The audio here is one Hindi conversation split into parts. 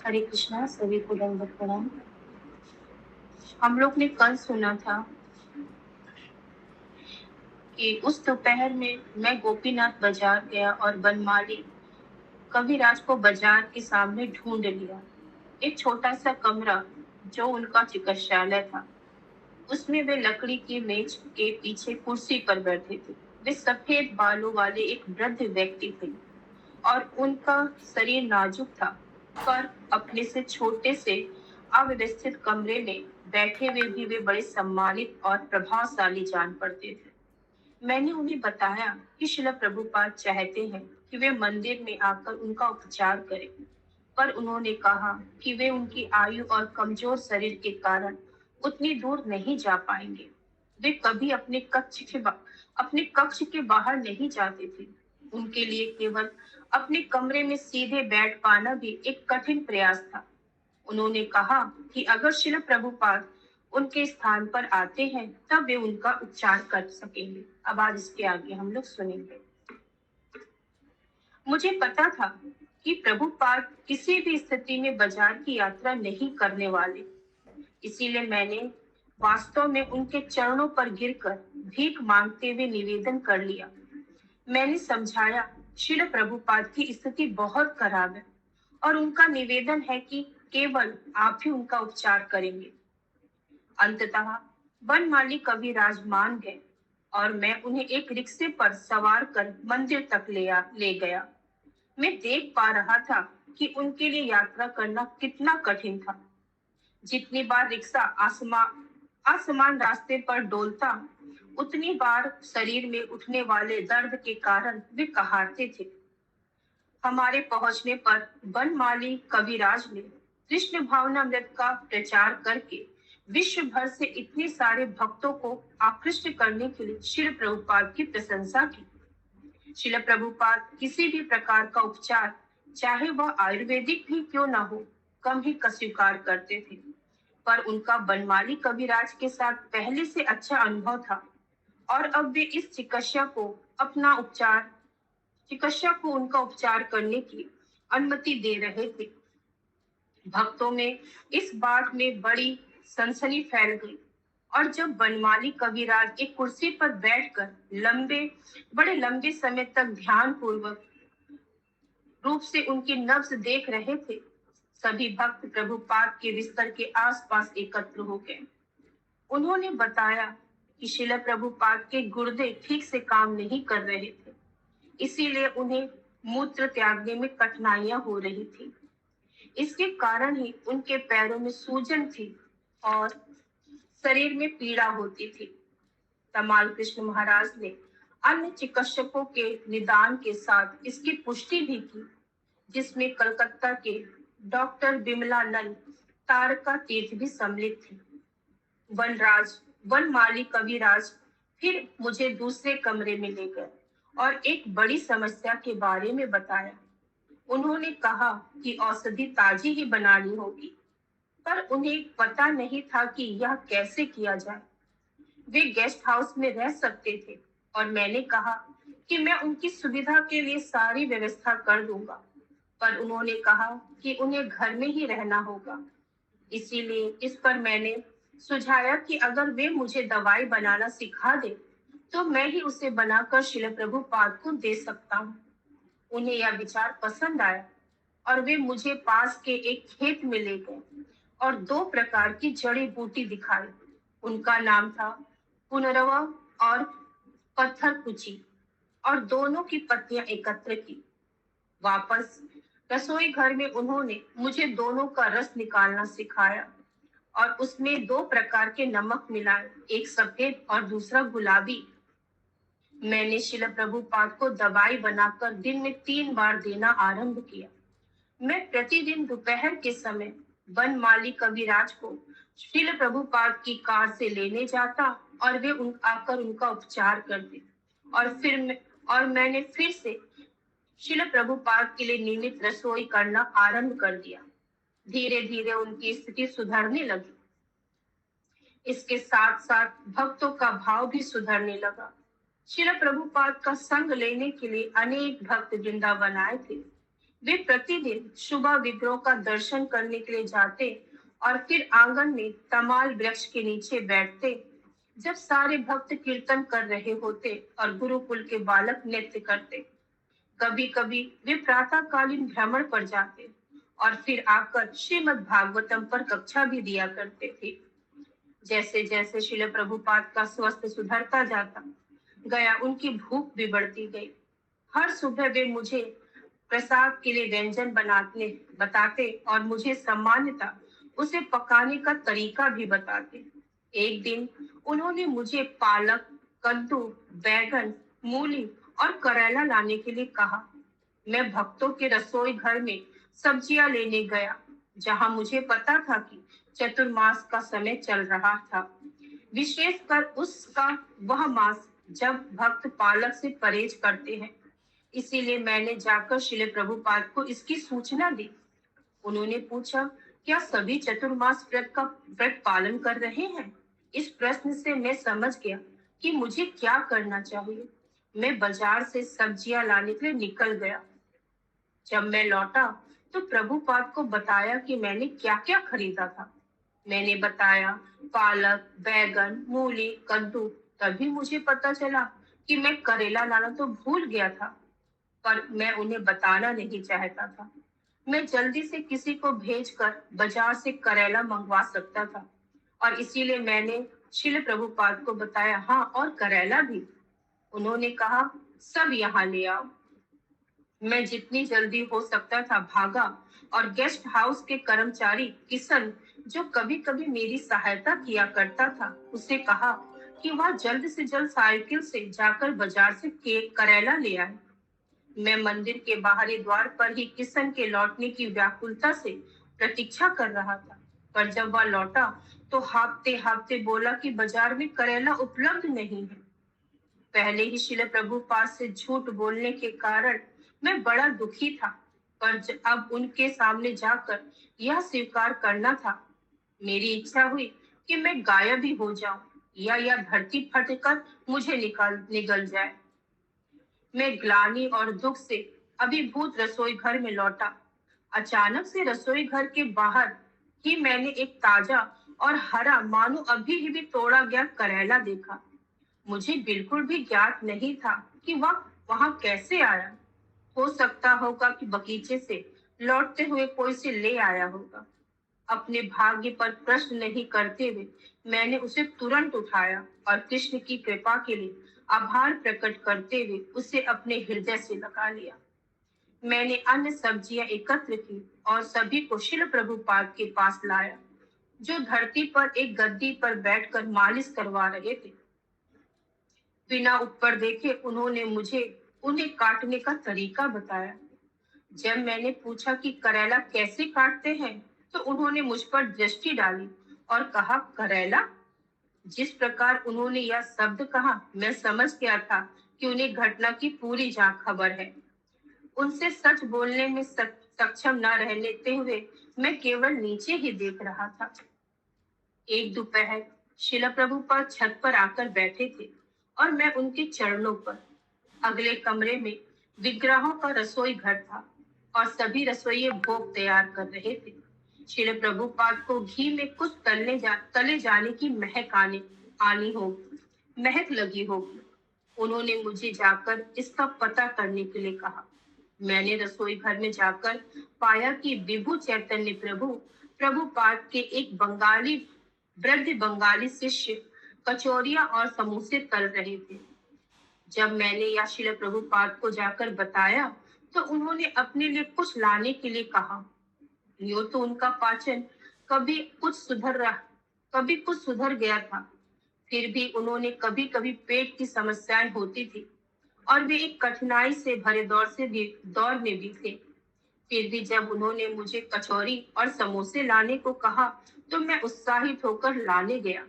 हरे कृष्णा, सभी को दंडवत प्रणाम। हम लोग ने कल सुना था कि उस दोपहर में मैं गोपीनाथ बाजार गया और बनमाली कविराज को बाजार के सामने ढूंढ लिया। एक छोटा सा कमरा जो उनका चिकित्सालय था, उसमें वे लकड़ी की मेज के पीछे कुर्सी पर बैठे थे। वे सफेद बालों वाले एक वृद्ध व्यक्ति थे और उनका शरीर नाजुक था, पर अपने से छोटे से अव्यवस्थित कमरे में बैठे हुए भी वे बड़े सम्मानित और प्रभावशाली जान पड़ते थे। मैंने उन्हें बताया कि शिला प्रभुपाद चाहते हैं कि वे मंदिर में आकर उनका उपचार करें, पर उन्होंने कहा कि वे उनकी आयु और कमजोर शरीर के कारण उतनी दूर नहीं जा पाएंगे। वे कभी अपने कक्ष के बाहर नहीं जाते थे। उनके लिए केवल अपने कमरे में सीधे बैठ पाना भी एक कठिन प्रयास था। उन्होंने कहा कि अगर शिल प्रभुपाद उनके स्थान पर आते हैं तब वे उनका उपचार कर सकेंगे। अब आज इसके आगे हम लोग सुनेंगे। मुझे पता था कि प्रभुपाद किसी भी स्थिति में बाजार की यात्रा नहीं करने वाले, इसीलिए मैंने वास्तव में उनके चरणों पर गिरकर भीख मांगते हुए निवेदन कर लिया। मैंने समझाया, श्री प्रभुपाद की स्थिति बहुत खराब है और उनका निवेदन है कि केवल आप ही उनका उपचार करेंगे। अंततः बनमाली कविराज मान गए और मैं उन्हें एक रिक्शे पर सवार कर मंदिर तक ले गया। मैं देख पा रहा था कि उनके लिए यात्रा करना कितना कठिन था। जितनी बार रिक्शा आसमान रास्ते पर डोलता, उतनी बार शरीर में उठने वाले दर्द के कारण वे कहारते थे। हमारे पहुंचने पर बनमाली कविराज ने कृष्ण भावनामृत का प्रचार करके विश्व भर से इतने सारे भक्तों को आकृष्ट करने के लिए श्री प्रभुपाद की प्रशंसा की। श्रील प्रभुपाद किसी भी प्रकार का उपचार, चाहे वह आयुर्वेदिक भी क्यों ना हो, कम ही का स्वीकार करते थे। पर उनका बनमाली कविराज के साथ पहले से अच्छा अनुभव था और अब वे इस चिकित्सा को उनका उपचार करने की अनुमति दे रहे थे। भक्तों में इस बात में बड़ी सनसनी फैल गई और जब बनमाली कविराज एक कुर्सी पर बैठकर बड़े लंबे समय तक ध्यान पूर्वक रूप से उनकी नब्ज देख रहे थे, सभी भक्त प्रभुपाद के बिस्तर के आसपास एकत्र हो गए। उन्होंने बताया कि शिला प्रभुपाद के गुर्दे ठीक से काम नहीं कर रहे थे, इसीलिए उन्हें मूत्र त्यागने में कठिनाइयां हो रही थी। इसके कारण ही उनके पैरों में सूजन थी और शरीर में पीड़ा होती थी। तमाल कृष्ण महाराज ने अन्य चिकित्सकों के निदान के साथ इसकी पुष्टि भी की, जिसमें कलकत्ता के डॉक्टर बिमलानंद तारका तीर्थ भी सम्मिलित थे। वनमाली कविराज फिर मुझे दूसरे कमरे में ले गए और एक बड़ी समस्या के बारे में बताया। उन्होंने कहा कि औषधि ताजी ही बनानी होगी, पर उन्हें पता नहीं था कि यह कैसे किया जाए। वे गेस्ट हाउस में रह सकते थे और मैंने कहा कि मैं उनकी सुविधा के लिए सारी व्यवस्था कर दूंगा, पर उन्होंने कहा कि उन्हें घर में ही रहना होगा। इसीलिए इस पर मैंने सुझाया कि अगर वे मुझे दवाई बनाना सिखा दे तो मैं ही उसे बनाकर शिल प्रभुपाद को दे सकता हूँ। उन्हें यह विचार पसंद आया और वे मुझे पास के एक खेत में ले गए और 2 प्रकार की जड़ी बूटी दिखाई। उनका नाम था पुनरवा और पत्थर कुची, और दोनों की पत्तियां एकत्र की। वापस रसोई घर में उन्होंने मुझे दोनों का रस निकालना सिखाया और उसमें 2 प्रकार के नमक मिलाए, एक सफेद और दूसरा गुलाबी। मैंने शिल प्रभुपाद को दवाई बनाकर दिन में 3 बार देना आरंभ किया। मैं प्रतिदिन दोपहर के समय बनमाली कविराज को शिल प्रभुपाद की कार से लेने जाता और वे आकर उनका उपचार करते और मैंने फिर से शिल प्रभुपाद के लिए नियमित रसोई करना आरंभ कर दिया। धीरे धीरे उनकी स्थिति सुधरने लगी। इसके साथ साथ भक्तों का भाव भी सुधरने लगा। शिल प्रभुपाद का संग लेने के लिए अनेक भक्त वृंदावन आए थे। वे प्रतिदिन सुबह विग्रह का दर्शन करने के लिए जाते और फिर आंगन में तमाल वृक्ष के नीचे बैठते जब सारे भक्त कीर्तन कर रहे होते और गुरुकुल के बालक नृत्य करते। कभी कभी वे प्रातःकालीन भ्रमण पर जाते और फिर आकर श्रीमद् भागवतम पर कक्षा भी दिया करते थे। जैसे जैसे श्रील प्रभुपाद का स्वास्थ्य सुधरता जाता गया, उनकी भूख भी बढ़ती गई। हर सुबह वे मुझे प्रसाद के लिए व्यंजन बनाने बताते और मुझे सामान्यतः उसे पकाने का तरीका भी बताते। एक दिन उन्होंने मुझे पालक, कद्दू, बैगन, मूली और करेला लाने के लिए कहा। मैं भक्तों के रसोई घर में सब्जियां लेने गया, जहां मुझे पता था कि चतुर्मास का समय चल रहा था, विशेषकर उसका वह मास जब भक्त पालक से परहेज करते हैं। इसीलिए मैंने जाकर श्रील प्रभुपाद को इसकी सूचना दी। उन्होंने पूछा, क्या सभी चतुर्मास व्रत पालन कर रहे हैं? इस प्रश्न से मैं समझ गया कि मुझे क्या करना चाहिए। मैं बाजार से सब्जियां लाने के लिए निकल गया। जब मैं लौटा तो प्रभुपाद को बताया कि मैंने क्या क्या खरीदा था। मैंने बताया पालक, बैगन, मूली, कद्दू। तभी मुझे पता चला कि मैं करेला लाना तो भूल गया था, पर मैं उन्हें बताना नहीं चाहता था। मैं जल्दी से किसी को भेजकर बाजार से करेला मंगवा सकता था और इसीलिए मैंने श्रील प्रभुपाद को बताया, हाँ, और करेला भी। उन्होंने कहा, सब यहाँ ले आओ। मैं जितनी जल्दी हो सकता था भागा और गेस्ट हाउस के कर्मचारी किशन, जो कभी कभी मेरी सहायता किया करता था, उसे कहा कि वह जल्द से जल्द साइकिल से जाकर बाजार से करेला ले आए। मैं मंदिर के बाहरी द्वार पर ही किशन के लौटने की व्याकुलता से प्रतीक्षा कर रहा था, पर जब वह लौटा तो हाँफते हाँफते बोला कि बाजार में करेला उपलब्ध नहीं है। पहले ही श्रील प्रभुपाद से झूठ बोलने के कारण मैं बड़ा दुखी था, पर अब उनके सामने जाकर यह स्वीकार करना था। मेरी इच्छा हुई कि मैं गायब ही हो जाऊं या यह धरती फटकर मुझे निगल जाए। मैं ग्लानि और दुख से अभिभूत रसोई घर में लौटा। अचानक से रसोई घर के बाहर ही मैंने एक ताजा और हरा, मानो अभी ही भी तोड़ा गया करेला देखा। मुझे बिल्कुल भी ज्ञात नहीं था कि वह वहां कैसे आया। हो सकता होगा कि बगीचे से लौटते हुए कोई से ले आया होगा। अपने भाग्य पर प्रश्न नहीं करते हुए मैंने उसे तुरंत उठाया और कृष्ण की कृपा के लिए आभार प्रकट करते हुए उसे अपने हृदय से लगा लिया। मैंने अन्य सब्जियां एकत्र की और सभी को श्रील प्रभुपाद के पास लाया, जो धरती पर एक गद्दी पर बैठकर मालिश करवा रहे थे। बिना ऊपर देखे उन्होंने मुझे उन्हें काटने का तरीका बताया। जब मैंने पूछा कि करेला कैसे काटते हैं, तो उन्होंने मुझ पर दृष्टि डाली और कहा, करेला? जिस प्रकार उन्होंने यह शब्द कहा, मैं समझ गया था कि उन्हें घटना की पूरी खबर है। उनसे सच बोलने में सक्षम न रहते हुए मैं केवल नीचे ही देख रहा था। एक दोपहर शिला प्रभुपाद छत पर आकर बैठे थे और मैं उनके चरणों पर। अगले कमरे में विग्रहों का रसोई घर था और सभी रसोइये भोग तैयार कर रहे थे। श्री प्रभुपाद को घी में कुछ तले जाने की महक लगी होगी। उन्होंने मुझे जाकर इसका पता करने के लिए कहा। मैंने रसोई घर में जाकर पाया कि विभु चैतन्य प्रभुपाद के एक वृद्ध बंगाली शिष्य कचौरियां और समोसे तल रहे थे। जब मैंने यह श्रील प्रभुपाद को जाकर बताया, तो उन्होंने अपने लिए कुछ लाने के लिए कहा। यूं तो उनका पाचन कभी कुछ सुधर गया था, फिर भी उन्होंने कभी कभी पेट की समस्याएं होती थी और वे एक कठिनाई से भरे दौर में भी थे। फिर भी जब उन्होंने मुझे कचौरी और समोसे लाने को कहा, तो मैं उत्साहित होकर लाने गया।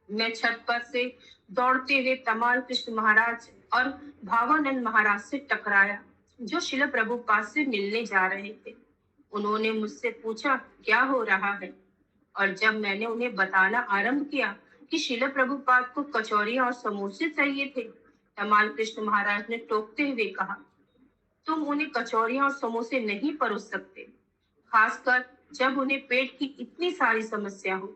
मैं छत पर से दौड़ते हुए तमाल कृष्ण महाराज और भावानंद महाराज से टकराया, जो शिल प्रभुपाद से मिलने जा रहे थे। उन्होंने मुझसे पूछा, क्या हो रहा है? और जब मैंने उन्हें बताना आरंभ किया कि शिल प्रभुपाद को कचौरियां और समोसे चाहिए थे, तमाल कृष्ण महाराज ने टोकते हुए कहा, तुम उन्हें कचौरियां और समोसे नहीं परोस सकते, खासकर जब उन्हें पेट की इतनी सारी समस्या हो।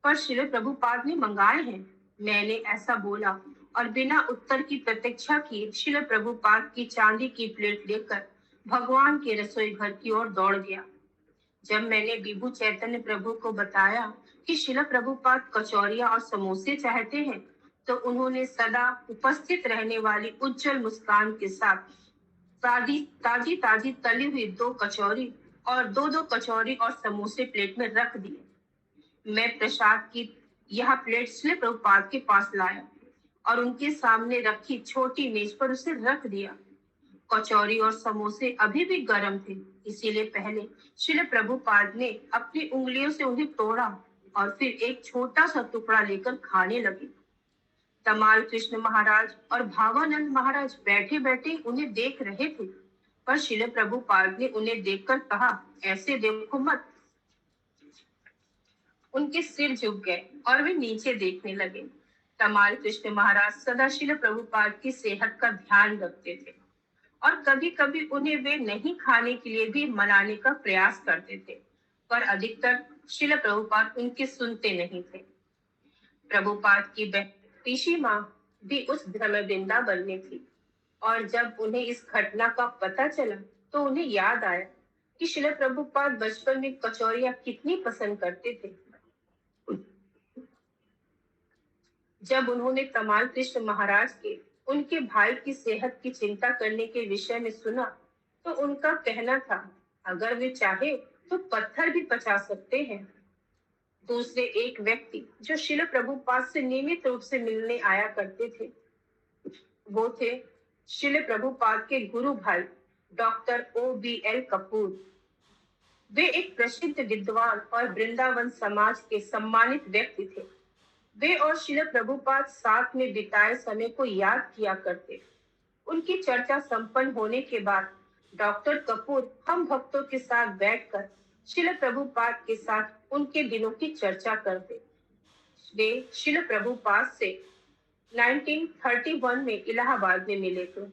पर श्रील प्रभुपाद ने मंगाए हैं, मैंने ऐसा बोला और बिना उत्तर की प्रतीक्षा किए श्रील प्रभुपाद की चांदी की प्लेट लेकर भगवान के रसोई घर की ओर दौड़ गया। जब मैंने विभु चैतन्य प्रभु को बताया कि श्रील प्रभुपाद कचौरियां और समोसे चाहते हैं, तो उन्होंने सदा उपस्थित रहने वाली उज्जवल मुस्कान के साथ ताजी ताजी ताजी तली हुई दो कचौरी और दो कचौरी और समोसे प्लेट में रख दिए। मैं प्रसाद की यह प्लेट श्रील प्रभुपाद के पास लाया और उनके सामने रखी छोटी मेज पर उसे रख दिया। कचौरी और समोसे अभी भी गर्म थे, इसीलिए पहले श्रील प्रभुपाद ने अपनी उंगलियों से उन्हें तोड़ा और फिर एक छोटा सा टुकड़ा लेकर खाने लगे। तमाल कृष्ण महाराज और भावानंद महाराज बैठे बैठे उन्हें देख रहे थे, पर श्रील प्रभुपाद ने उन्हें देखकर कहा, ऐसे देखो मत। उनके सिर झुक गए और वे नीचे देखने लगे। तमाल कृष्ण महाराज सदा श्रील प्रभुपाद की सेहत का ध्यान रखते थे और कभी कभी उन्हें वे नहीं खाने के लिए भी मनाने का प्रयास करते थे, पर अधिकतर श्रील प्रभुपाद उनकी सुनते नहीं थे। प्रभुपाद की बहन तीशी माँ भी उस भ्रम वृंदावन में थी और जब उन्हें इस घटना का पता चला तो उन्हें याद आया कि श्रील प्रभुपाद बचपन में कचौरियां कितनी पसंद करते थे। जब उन्होंने तमाल कृष्ण महाराज के उनके भाई की सेहत की चिंता करने के विषय में सुना, तो उनका कहना था, अगर वे चाहे तो पत्थर भी पचा सकते हैं। दूसरे एक व्यक्ति जो श्रील प्रभुपाद से नियमित रूप से मिलने आया करते थे, वो थे श्रील प्रभुपाद के गुरु भाई डॉक्टर OBL कपूर। वे एक प्रसिद्ध विद्वान और वृंदावन समाज के सम्मानित व्यक्ति थे। वे और श्रील प्रभुपाद साथ में बिताए समय को याद किया करते। उनकी चर्चा संपन्न होने के बाद डॉक्टर कपूर हम भक्तों के साथ बैठकर श्रील प्रभुपाद के साथ उनके दिनों की चर्चा करते। वे श्रील प्रभुपाद से 1931 में इलाहाबाद में मिले थे।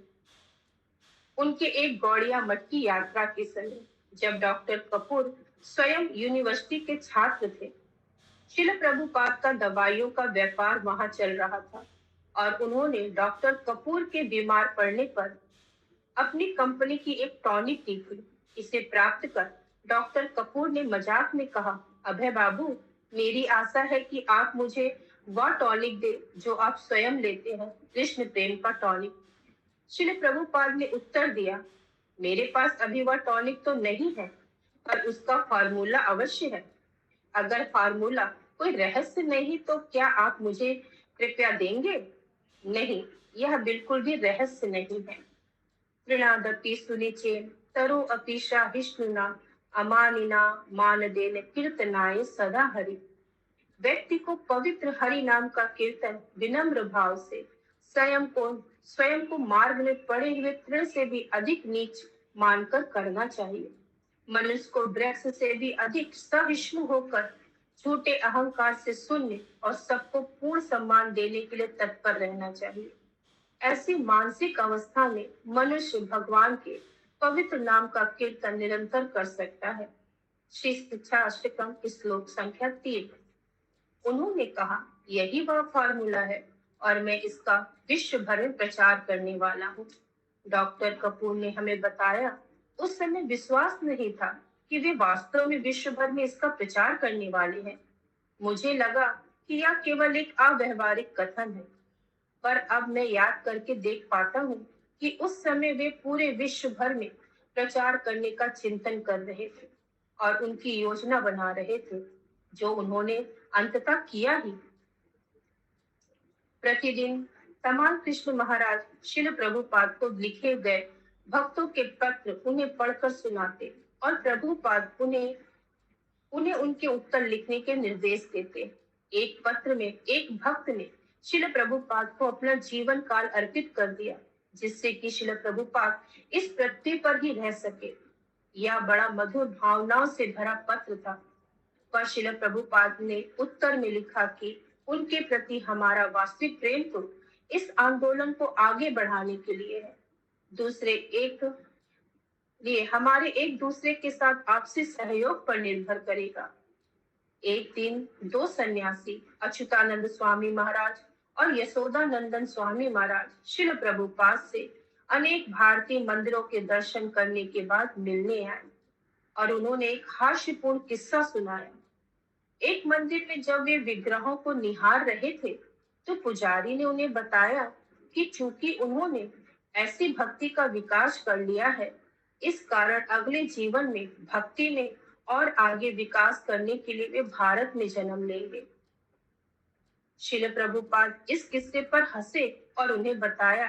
उनके एक गौड़िया मठ की यात्रा के समय, जब डॉक्टर कपूर स्वयं यूनिवर्सिटी के छात्र थे। श्रील प्रभुपाद का दवाइयों का व्यापार वहां चल रहा था और उन्होंने डॉक्टर कपूर के बीमार पड़ने पर अपनी कंपनी की एक टॉनिक दी थी। इसे प्राप्त कर डॉक्टर कपूर ने मजाक में कहा, अभय बाबू, मेरी आशा है कि आप मुझे वह टॉनिक दे जो आप स्वयं लेते हैं, कृष्ण प्रेम का टॉनिक। श्रील प्रभुपाद ने उत्तर दिया, मेरे पास अभी वह टॉनिक तो नहीं है, पर उसका फार्मूला अवश्य है। अगर फार्मूला कोई रहस्य नहीं तो क्या आप मुझे कृपया देंगे? नहीं, यह बिल्कुल भी रहस्य नहीं है। तृणादपि सुनिचेन तरो अपीशा विष्णुना अमानिना मानदेन कीर्तनाय सदा हरि। व्यक्ति को पवित्र हरि नाम का कीर्तन विनम्र भाव से स्वयं को मार्ग में पड़े हुए तृण से भी अधिक नीच मानकर करना चाहिए। मनुष्य को वृक्ष से भी अधिक सहिष्णु होकर झूठे अहंकार से शून्य और सबको पूर्ण सम्मान देने के लिए तत्पर रहना चाहिए। ऐसी मानसिक अवस्था में मनुष्य भगवान के पवित्र नाम का कीर्तन निरंतर कर सकता है। श्री शिक्षा अष्टकम श्लोक संख्या 3। उन्होंने कहा, यही वह फार्मूला है और मैं इसका विश्व भर में प्रचार करने वाला हूँ। डॉक्टर कपूर ने हमें बताया, उस समय विश्वास नहीं था कि वे वास्तव में विश्व भर में इसका प्रचार करने वाले हैं। मुझे लगा कि यह केवल एक अव्यवहारिक कथन है, पर अब मैं याद करके देख पाता हूँ कि उस समय वे पूरे विश्व भर में प्रचार करने का चिंतन कर रहे थे और उनकी योजना बना रहे थे, जो उन्होंने अंततः किया ही। प्रतिदिन तमाल कृष्ण महाराज श्रील प्रभुपाद को लिखे गए भक्तों के पत्र उन्हें पढ़कर सुनाते और प्रभुपाद उन्हें उनके उत्तर लिखने के निर्देश देते। एक पत्र में एक भक्त ने श्रील प्रभुपाद को अपना जीवन काल अर्पित कर दिया, जिससे कि श्रील प्रभुपाद इस पृथ्वी पर ही रह सके। यह बड़ा मधुर भावनाओं से भरा पत्र था, पर श्रील प्रभुपाद ने उत्तर में लिखा कि उनके प्रति हमारा वास्तविक प्रेम तो इस आंदोलन को आगे बढ़ाने के लिए है। दूसरे एक लिए हमारे एक दूसरे के साथ आपसी सहयोग पर निर्भर करेगा। एक दिन दो सन्यासी अच्युतानंद स्वामी महाराज और यशोदानंदन स्वामी महाराज शिल प्रभुपाद से अनेक भारतीय मंदिरों के दर्शन करने के बाद मिलने आए और उन्होंने एक हास्यपूर्ण किस्सा सुनाया। एक मंदिर में जब वे विग्रहों को निहार रहे थे, तो पुजारी ने उन्हें बताया कि चूंकि उन्होंने ऐसी भक्ति का विकास कर लिया है, इस कारण अगले जीवन में भक्ति में और आगे विकास करने के लिए वे भारत में जन्म लेंगे। शिल प्रभुपाद इस किस्से पर हंसे और उन्हें बताया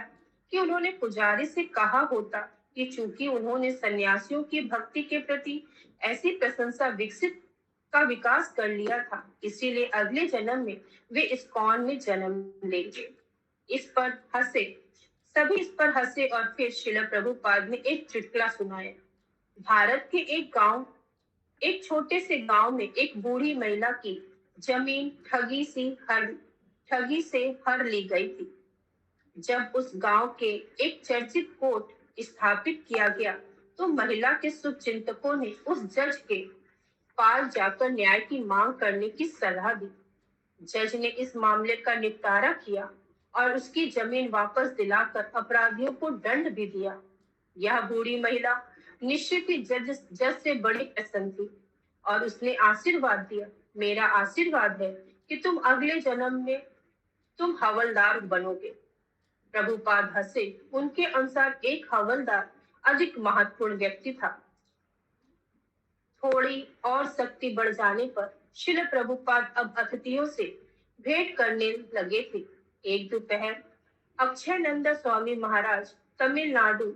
कि उन्होंने पुजारी से कहा होता कि चूंकि उन्होंने सन्यासियों की भक्ति के प्रति ऐसी प्रशंसा विकसित का विकास कर लिया था, इसीलिए अगले जन्म में वे इस्कॉन में जन्म लेंगे। इस पर हंसे सभी इस पर हंसे और फिर शिल प्रभुपाद ने एक चुटकुला सुनाया। भारत के एक छोटे से गांव में एक बूढ़ी महिला की जमीन ठगी से हर ली गई थी। जब उस गांव के एक चर्चित कोर्ट स्थापित किया गया, तो महिला के शुभचिंतकों ने उस जज के पास जाकर न्याय की मांग करने की सलाह दी। जज ने इस मामले का निपटारा किया और उसकी जमीन वापस दिलाकर अपराधियों को दंड भी दिया। यह बूढ़ी महिला निश्चित ही जज से बड़ी प्रसन्न थी और उसने आशीर्वाद दिया, मेरा आशीर्वाद है कि तुम अगले जन्म में तुम हवलदार बनोगे। प्रभुपाद हंसे। उनके अनुसार एक हवलदार अधिक महत्वपूर्ण व्यक्ति था। थोड़ी और शक्ति बढ़ जाने पर शिल प्रभुपाद अब अतिथियों से भेंट करने लगे थे। एक दोपहर अक्षयानंद स्वामी महाराज तमिलनाडु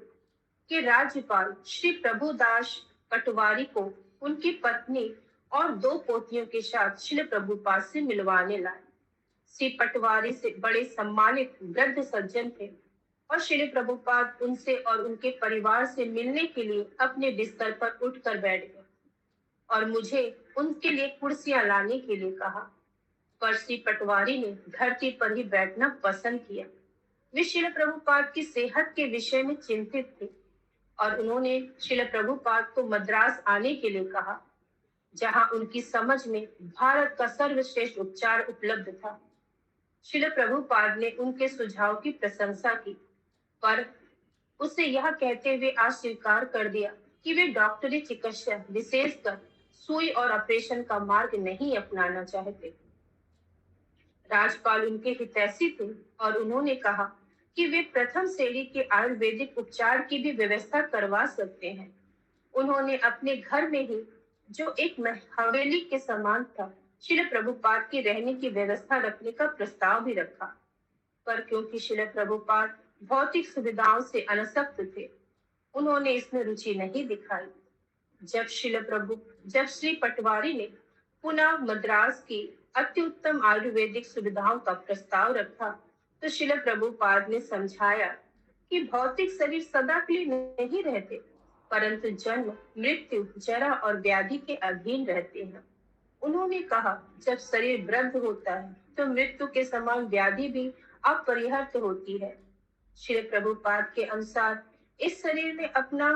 के राज्यपाल श्री प्रभुदास पटवारी को उनकी पत्नी और दो पोतियों के साथ शिल प्रभुपाद से मिलवाने लाए। श्री पटवारी से बड़े सम्मानित वृद्ध सज्जन थे और श्री प्रभुपाद उनसे और उनके परिवार से मिलने के लिए अपने बिस्तर पर उठकर बैठ गए और मुझे उनके लिए कुर्सियां लाने के लिए कहा। पर श्री पटवारी ने धरती पर ही बैठना पसंद किया। वे श्रील प्रभुपाद की सेहत के विषय में चिंतित थे और उन्होंने श्रील प्रभुपाद को मद्रास आने के लिए कहा, जहां उनकी समझ में भारत का सर्वश्रेष्ठ उपचार उपलब्ध था। श्रील प्रभुपाद ने उनके सुझाव की प्रशंसा की, पर उसे यह कहते हुए अस्वीकार कर दिया कि वे डॉक्टरी चिकित्सा विशेषकर सुई और ऑपरेशन का मार्ग नहीं अपनाना चाहते। राजपाल उनके हितैषी थे और उन्होंने कहा कि वे प्रथम श्रेणी के आयुर्वेदिक उपचार की भी व्यवस्था करवा सकते हैं। उन्होंने अपने घर में ही, जो एक हवेली के समान था, श्री प्रभुपाद की रहने की व्यवस्था रखने का प्रस्ताव भी रखा, पर क्योंकि श्री प्रभुपाद भौतिक सुविधाओं से अनासक्त थे, उन्होंने इसमें रुचि नहीं दिखाई। जब श्री पटवारी ने पुनः मद्रास की अति उत्तम आयुर्वेदिक सुविधाओं का प्रस्ताव रखा, तो श्री प्रभुपाद ने समझाया कि भौतिक शरीर सदा के लिए नहीं रहते, परंतु जन्म, मृत्यु, जरा और व्याधि के अधीन रहते हैं। उन्होंने कहा, जब शरीर वृद्ध होता है तो मृत्यु के समान व्याधि भी अपरिहर्य होती है। श्री प्रभुपाद के अनुसार इस शरीर में अपना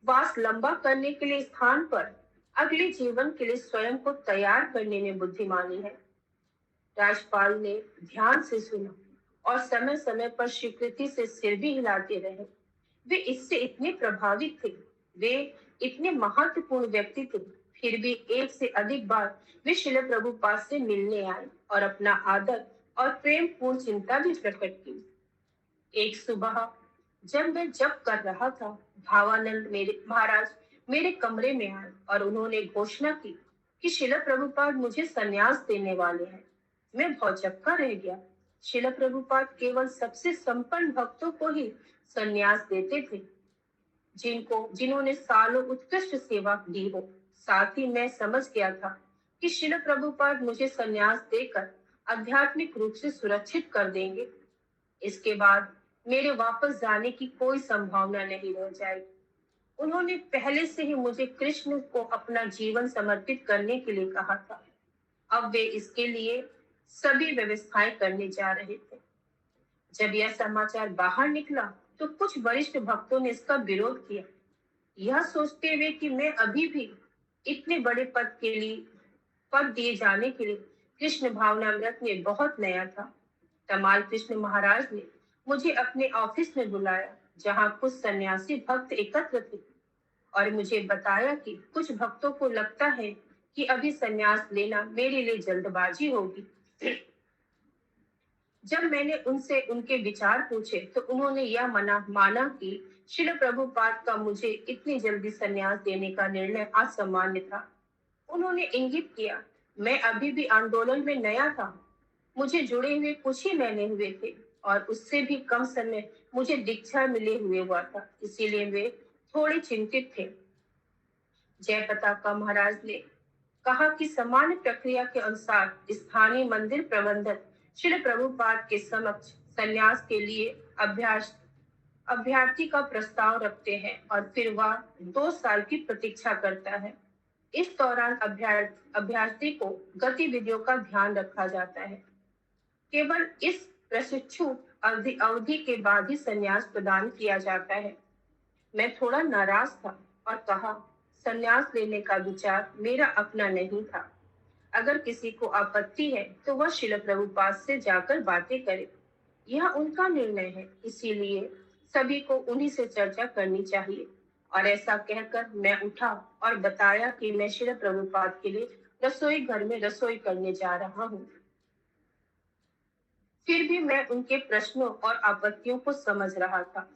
वास लंबा करने के लिए स्थान पर अगले जीवन के लिए स्वयं को तैयार करने में बुद्धिमानी है। राजपाल ने ध्यान से सुना और समय समय पर स्वीकृति से सिर भी हिलाते रहे। वे इससे इतने प्रभावित थे, वे इतने महत्वपूर्ण व्यक्ति थे, फिर भी एक से अधिक बार वे श्रील प्रभुपाद से मिलने आए और अपना आदर और प्रेम पूर्ण चिंता भी प्रकट की। एक सुबह जब मैं जप कर रहा था, भावानंद महाराज मेरे कमरे में आए और उन्होंने घोषणा की कि श्रील प्रभुपाद मुझे संन्यास देने वाले हैं। मैं भौचक्का रह गया। श्रील प्रभुपाद केवल सबसे संपन्न भक्तों को ही संन्यास देते थे, जिन्होंने सालों उत्कृष्ट सेवा दी हो। साथ ही मैं समझ गया था कि श्रील प्रभुपाद मुझे संन्यास देकर आध्यात्मिक रूप से सुरक्षित कर देंगे। इसके बाद मेरे वापस जाने की कोई संभावना नहीं रह जाएगी। उन्होंने पहले से ही मुझे कृष्ण को अपना जीवन समर्पित करने के लिए कहा था। अब वे इसके लिए सभी व्यवस्थाएं करने जा रहे थे। जब यह समाचार बाहर निकला तो कुछ वरिष्ठ भक्तों ने इसका विरोध किया, यह सोचते हुए कि मैं अभी भी इतने बड़े पद दिए जाने के लिए कृष्ण भावनामृत में बहुत नया था। तमाल कृष्ण महाराज ने मुझे अपने ऑफिस में बुलाया, जहाँ कुछ सन्यासी भक्त एकत्र थे, और मुझे बताया कि कुछ भक्तों को लगता है कि अभी संन्यास लेना मेरे लिए जल्दबाजी होगी। जब मैंने उनसे उनके विचार पूछे तो उन्होंने यह माना कि श्रील प्रभुपाद का मुझे इतनी जल्दी संन्यास देने का निर्णय असामान्य था। उन्होंने इंगित किया, मैं अभी भी आंदोलन में नया था, मुझे जुड़े हुए कुछ ही महीने हुए थे और उससे भी कम समय मुझे दीक्षा मिले हुए हुआ था, इसीलिए वे थोड़े चिंतित थे। जयप्रताप महाराज ने कहा कि सामान्य प्रक्रिया के अनुसार स्थानीय मंदिर प्रबंधक श्री प्रभुपाद के समक्ष संन्यास के लिए अभ्यर्थी का प्रस्ताव रखते हैं और फिर वह 2 साल की प्रतीक्षा करता है। इस दौरान अभ्यर्थी को गतिविधियों का ध्यान रखा जाता है। केवल इस प्रशिक्षु अवधि के बाद ही संन्यास प्रदान किया जाता है। मैं थोड़ा नाराज था और कहा, संन्यास लेने का विचार मेरा अपना नहीं था। अगर किसी को आपत्ति है तो वह श्रील प्रभुपाद से जाकर बातें करे, यह उनका निर्णय है, इसीलिए सभी को उन्हीं से चर्चा करनी चाहिए। और ऐसा कहकर मैं उठा और बताया कि मैं श्रील प्रभुपाद के लिए रसोई घर में रसोई करने जा रहा हूँ। फिर भी मैं उनके प्रश्नों और आपत्तियों को समझ रहा था।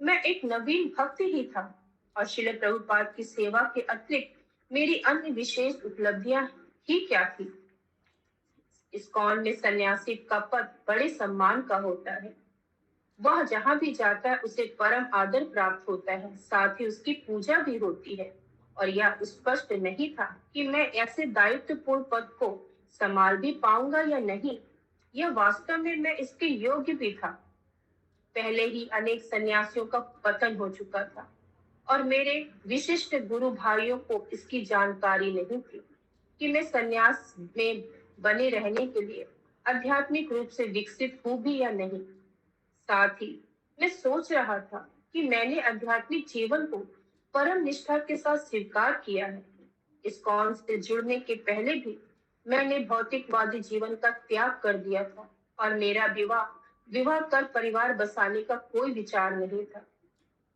मैं एक नवीन भक्त ही था और श्रील प्रभुपाद की सेवा के अतिरिक्त मेरी अन्य विशेष उपलब्धियां ही क्या थी। इस्कॉन में सन्यासी का पद बड़े सम्मान का होता है। वह जहाँ भी जाता है उसे परम आदर प्राप्त होता है, साथ ही उसकी पूजा भी होती है। और यह स्पष्ट नहीं था कि मैं ऐसे दायित्वपूर्ण पद को संभाल भी पाऊंगा या नहीं। यह वास्तव में मैं इसके योग्य भी था। पहले ही अनेक सन्यासियों का पतन हो चुका था और मेरे विशिष्ट गुरु भाइयों को इसकी जानकारी नहीं थी कि मैं सन्यास में बने रहने के लिए आध्यात्मिक रूप से विकसित हूँ भी या नहीं। साथ ही मैं सोच रहा था कि मैंने आध्यात्मिक जीवन को परम निष्ठा के साथ स्वीकार किया है। इस्कॉन से जुड़ने के पहले भी मैंने भौतिकवादी जीवन का त्याग कर दिया था और मेरा विवाह कर परिवार बसाने का कोई विचार नहीं था।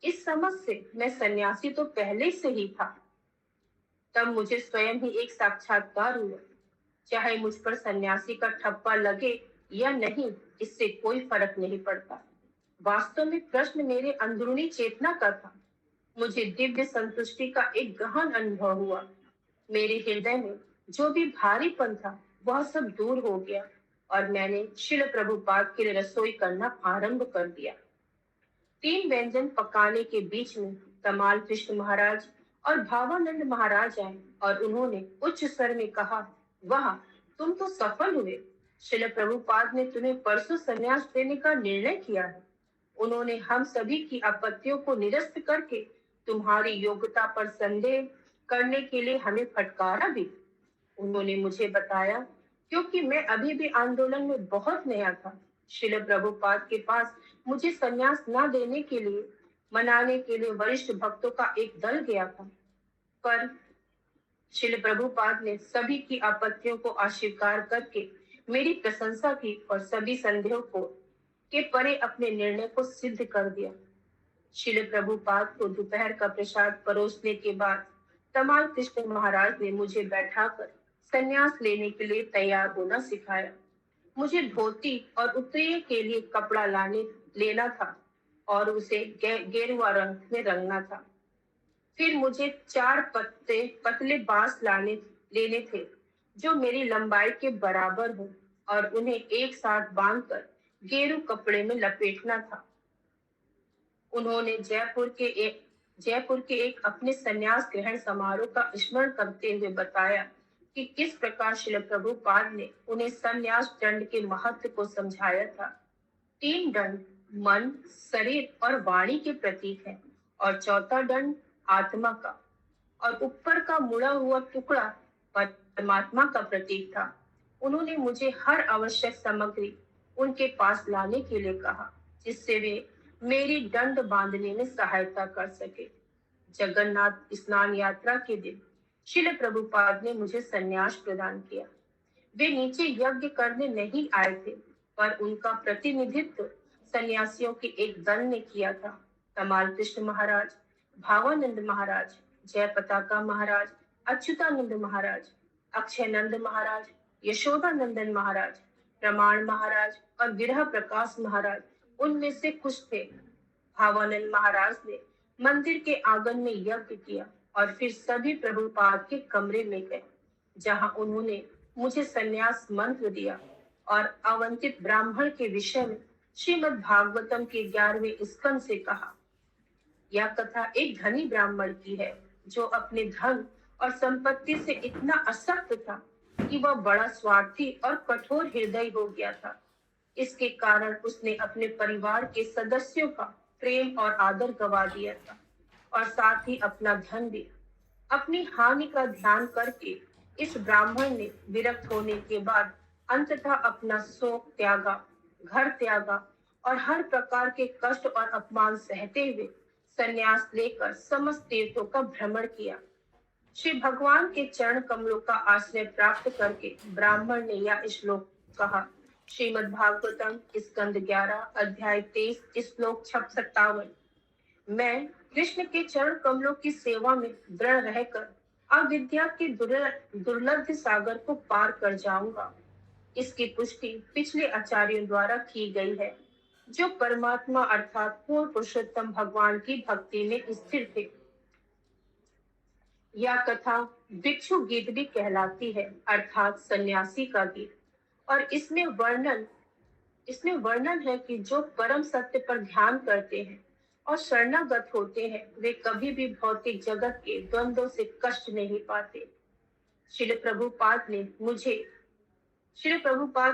इस समझ से मैं सन्यासी तो पहले से ही था। तब मुझे स्वयं ही एक साक्षात्कार हुआ, चाहे मुझ पर सन्यासी का ठप्पा लगे या नहीं, इससे कोई फर्क नहीं पड़ता। वास्तव में प्रश्न मेरे अंदरूनी चेतना का था। मुझे दिव्य संतुष्टि का एक गहन अनुभव हुआ। मेरे हृदय में जो भी भारीपन था वह सब दूर हो गया और मैंने श्रील प्रभुपाद के लिए रसोई करना आरंभ कर दिया। 3 व्यंजन पकाने के बीच में तमाल कृष्ण महाराज और भावानंद महाराज आए और उन्होंने उच्च स्वर में कहा, वाह, तुम तो सफल हुए। श्रील प्रभुपाद ने तुम्हें परसों संन्यास देने का निर्णय किया है। उन्होंने हम सभी की आपत्तियों को निरस्त करके तुम्हारी योग्यता पर संदेह करने के लिए हमें फटकारा भी। उन्होंने मुझे बताया, क्योंकि मैं अभी भी आंदोलन में बहुत नया था, श्रील प्रभुपाद के पास मुझे संन्यास न देने के लिए मनाने के लिए वरिष्ठ भक्तों का एक दल गया था। पर श्रील प्रभुपाद ने सभी की आपत्तियों को अस्वीकार करके मेरी प्रशंसा की और सभी संदेहों को के परे अपने निर्णय को सिद्ध कर दिया। श्रील प्रभुपाद को दोपहर का प्रसाद परोसने के बाद तमाल कृष्ण महाराज ने मुझे बैठाकर संन्यास लेने के लिए तैयार होना सिखाया। मुझे धोती और उत्तरीय के लिए कपड़ा लेना था और उसे गेरुआ रंग में रंगना था। फिर मुझे 4 पतले बांस लेने थे जो मेरी लंबाई के बराबर हो और उन्हें एक साथ बांधकर गेरू कपड़े में लपेटना था। उन्होंने जयपुर के एक अपने संन्यास ग्रहण समारोह का स्मरण करते हुए बताया कि किस प्रकार श्रील प्रभुपाद ने उन्हें संन्यास दंड के महत्व को समझाया था। 3 दंड मन, शरीर और वाणी के प्रतीक है और चौथा दंड आत्मा का, और ऊपर का मुड़ा हुआ टुकड़ा परमात्मा का प्रतीक था। उन्होंने मुझे हर आवश्यक सामग्री उनके पास लाने के लिए कहा, जिससे वे मेरी दंड बांधने में सहायता कर सके। जगन्नाथ स्नान यात्रा के दिन शिल प्रभुपाद ने मुझे संन्यास प्रदान किया। वे नीचे यज्ञ करने नहीं आए थे, पर उनका प्रतिनिधित्व सन्यासियों के एक दल ने किया था। कमाल कृष्ण महाराज, भावानंद महाराज, जय पताका महाराज, अच्युतानंद महाराज, अक्षयनंद महाराज, यशोदानंदन महाराज, प्रमाण महाराज और विरह प्रकाश महाराज उनमें से कुछ थे। भावानंद महाराज ने मंदिर के आंगन में यज्ञ किया और फिर सभी प्रभुपाद के कमरे में गए, जहां उन्होंने मुझे संन्यास मंत्र दिया और अवंतित ब्राह्मण के विषय में श्रीमद् भागवतम के 11वें स्कंद से कहा। यह कथा एक धनी ब्राह्मण की है, जो अपने धन और संपत्ति से इतना असक्त था कि वह बड़ा स्वार्थी और कठोर हृदय हो गया था। इसके कारण उसने अपने परिवार के सदस्यों का प्रेम और आदर गवा दिया था और साथ ही अपना धन भी। अपनी हानि का ध्यान करके इस ब्राह्मण ने विरक्त होने के बाद अंततः अपना शोक त्यागा, घर त्यागा और हर प्रकार के कष्ट और अपमान सहते हुए संन्यास लेकर समस्त तीर्थों का भ्रमण किया। श्री भगवान के चरण कमलों का आश्रय प्राप्त करके ब्राह्मण ने यह श्लोक कहा। श्रीमद् भागवतम स्कंद 11 अध्याय 23 श्लोक 57। मैं कृष्ण के चरण कमलों की सेवा में दृढ़ रहकर अविद्या के दुर्लभ सागर को पार कर जाऊंगा। इसकी पुष्टि पिछले आचार्यों द्वारा की गई है, जो परमात्मा अर्थात पूर्ण पुरुषोत्तम भगवान की भक्ति में स्थिर थे। यह कथा भिक्षु गीत भी कहलाती है, अर्थात सन्यासी का गीत। और इसमें वर्णन है कि जो परम सत्य पर ध्यान करते हैं और शरणागत होते हैं, वे कभी भी भौतिक जगत के द्वंद्वों से कष्ट नहीं पाते। श्रील प्रभुपाद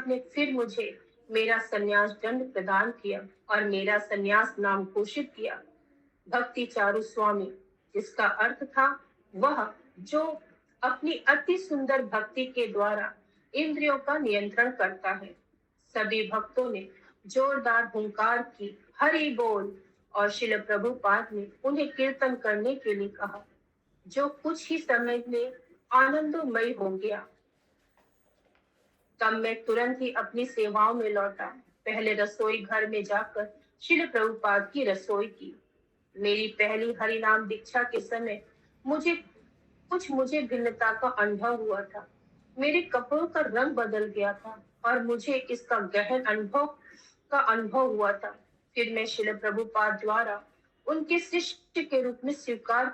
ने फिर मुझे मेरा संन्यास दंड प्रदान किया और मेरा संन्यास नाम घोषित किया, भक्ति चारु स्वामी, जिसका अर्थ था वह जो अपनी अति सुंदर भक्ति के द्वारा इंद्रियों का नियंत्रण करता है। सभी भक्तों ने जोरदार हुंकार की, हरि बोल, और श्रील प्रभुपाद ने उन्हें कीर्तन करने के लिए कहा, जो कुछ ही समय में आनंदमय हो गया। तब मैं तुरंत ही अपनी सेवाओं में लौटा। पहले रसोई घर में जाकर श्रील प्रभुपाद की रसोई की। मेरी पहली हरिनाम दीक्षा के समय मुझे भिन्नता का अनुभव हुआ था। मेरे कपड़ों का रंग बदल गया था और मुझे इसका गहन अनुभव हुआ था। फिर मैं श्रील प्रभुपाद द्वारा उनके शिष्य के रूप में स्वीकार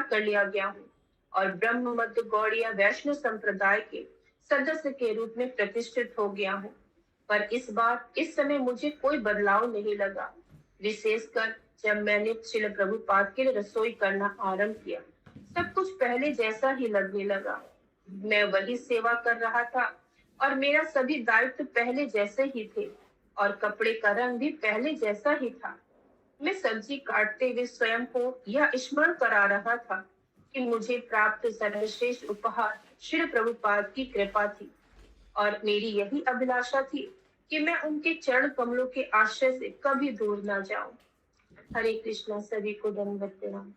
कर लिया गया हूँ और ब्रह्म मध्य गौड़िया वैष्णव संप्रदाय के सदस्य के रूप में प्रतिष्ठित हो गया हूँ। पर इस समय मुझे कोई बदलाव नहीं लगा, विशेषकर जब मैंने श्रील प्रभुपाद के लिए रसोई करना आरंभ किया। सब कुछ पहले जैसा ही लगने लगा। मैं वही सेवा कर रहा था और मेरा सभी दायित्व पहले जैसे ही थे और कपड़े का रंग भी पहले जैसा ही था। मैं सब्जी काटते हुए स्वयं को यह स्मरण करा रहा था कि मुझे प्राप्त सर्वश्रेष्ठ उपहार श्री प्रभुपाद की कृपा थी और मेरी यही अभिलाषा थी कि मैं उनके चरण कमलों के आश्रय से कभी दूर न जाऊं। हरे कृष्णा। सभी को दंडवत प्रणाम।